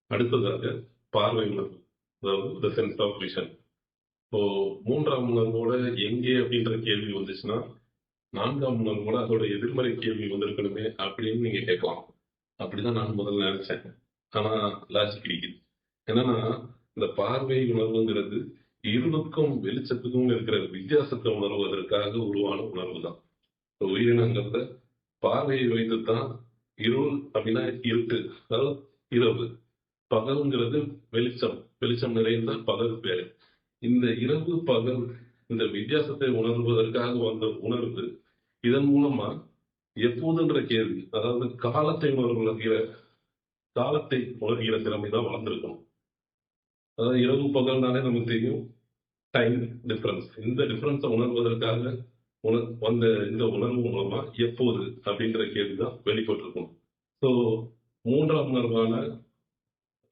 அடுத்ததாக பார்வை உணர்வு, அதாவது த சென்ஸ் ஆஃப் விஷன். இப்போ 3ஆம் உணர்வோட எங்கே அப்படின்ற கேள்வி வந்துச்சுன்னா, 4ஆம் உணர்வோட அதோட எதிர்மறை கேள்வி வந்திருக்கணுமே அப்படின்னு நீங்க கேட்கலாம். அப்படிதான் நான் முதல்ல நினைச்சேன். ஆனா லாஜிக் கிடைக்குது. என்னன்னா, இந்த பார்வை உணர்வுங்கிறது இருளுக்கும் வெளிச்சத்துக்கும் இருக்கிற வித்தியாசத்தை உணர்வதற்காக உருவான உணர்வு தான். உயிரினங்கள்ல பார்வையை வைத்துத்தான் இருள் அப்படின்னா இருட்டு, அதாவது இரவு. பகல்ங்கிறது வெளிச்சம். வெளிச்சம் நிறைந்த பகல் பேரு. இந்த இரவு பகல் இந்த வித்தியாசத்தை உணர்வதற்காக வந்த உணர்வு. இதன் மூலமா எப்போதுன்ற கேள்வி, அதாவது காலத்தை உணர்கிற திறமை தான் வளர்ந்திருக்கணும். அதாவது இரவு பகல்னாலே நமக்கு தெரியும், டைம் டிஃபரன்ஸ். இந்த டிஃபரன்ஸை உணர்வதற்காக வந்த இந்த உணர்வு மூலமா எப்போது அப்படின்ற கேள்விதான் வெளிப்பட்டிருக்கும். ஸோ 3ஆம் உணர்வான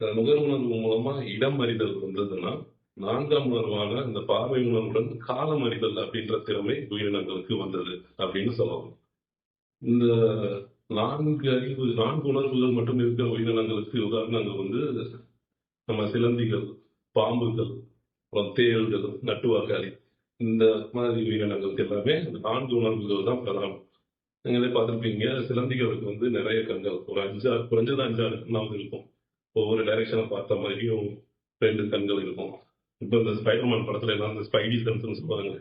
நுகர் உணர்வு மூலமா இடம் அறிதல் வந்ததுன்னா, 4ஆம் உணர்வான இந்த பார்வை உணர்வுடன் காலம் அறிதல் அப்படின்ற திறமை உயிரினங்களுக்கு வந்தது அப்படின்னு சொல்லலாம். இந்த 4 உணர்வுகள் மட்டும் இருக்கிற உயிரினங்களுக்கு உதாரணங்கள் வந்து நம்ம சிலந்திகள், பாம்புகள், அப்புறம் தேள்கள், நட்டுவாக்காளி, இந்த மாதிரி உயிரினங்களுக்கு எல்லாமே இந்த 4 உணர்வுகள் தான் பிரதானம். நீங்களே பார்த்திருப்பீங்க, சிலந்திகளுக்கு வந்து நிறைய கண்கள், ஒரு 5, 6, குறைஞ்சது 5, 6 கண்ணாவது இருக்கும். ஒவ்வொரு டைரக்ஷனை பார்த்த மாதிரியும் 2 கண்கள் இருக்கும். இப்ப இந்த ஸ்பைடர்மேன் படத்துல எல்லாம் இந்த ஸ்பைடி சென்ஸ்ன்னு சொல்லுவாங்க.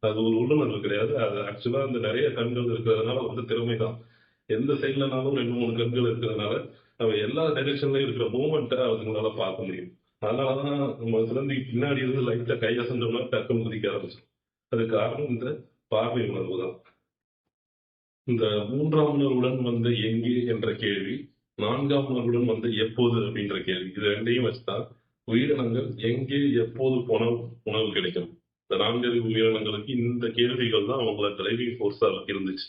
அது ஒரு உள்ளுணர்வு கிடையாது. அது ஆக்சுவலா அந்த நிறைய கண்கள் இருக்கிறதுனால வந்து திறமை தான். எந்த சைட்லனாலும் 2, 3 கண்கள் இருக்கிறதுனால, நம்ம எல்லா டைரக்ஷன்லயும் இருக்கிற மூவ்மெண்ட்ட அதுங்களால பார்க்க முடியும். அதனாலதான் நம்ம சிலந்திக்கு பின்னாடி இருந்து லைட்டா கை அசைஞ்சோம்னா டக்குன்னு குதிக்க ஆரம்பிச்சிடும். அதுக்கு காரணம் இந்த பார்வை உணர்வு தான். இந்த 3ஆம் உணர்வுடன் வந்த எங்கே என்ற கேள்வி, 4ஆம் உணர்வுடன் வந்த எப்போது அப்படின்ற கேள்வி. இது 2யும் வச்சுதான் உயிரினங்கள் எங்கே எப்போது போன உணவு கிடைக்கும். இந்த 4 அறிவு உயிரினங்களுக்கு இந்த கேள்விகள் தான் அவங்கள டிரைவிங் ஃபோர்ஸா இருந்துச்சு.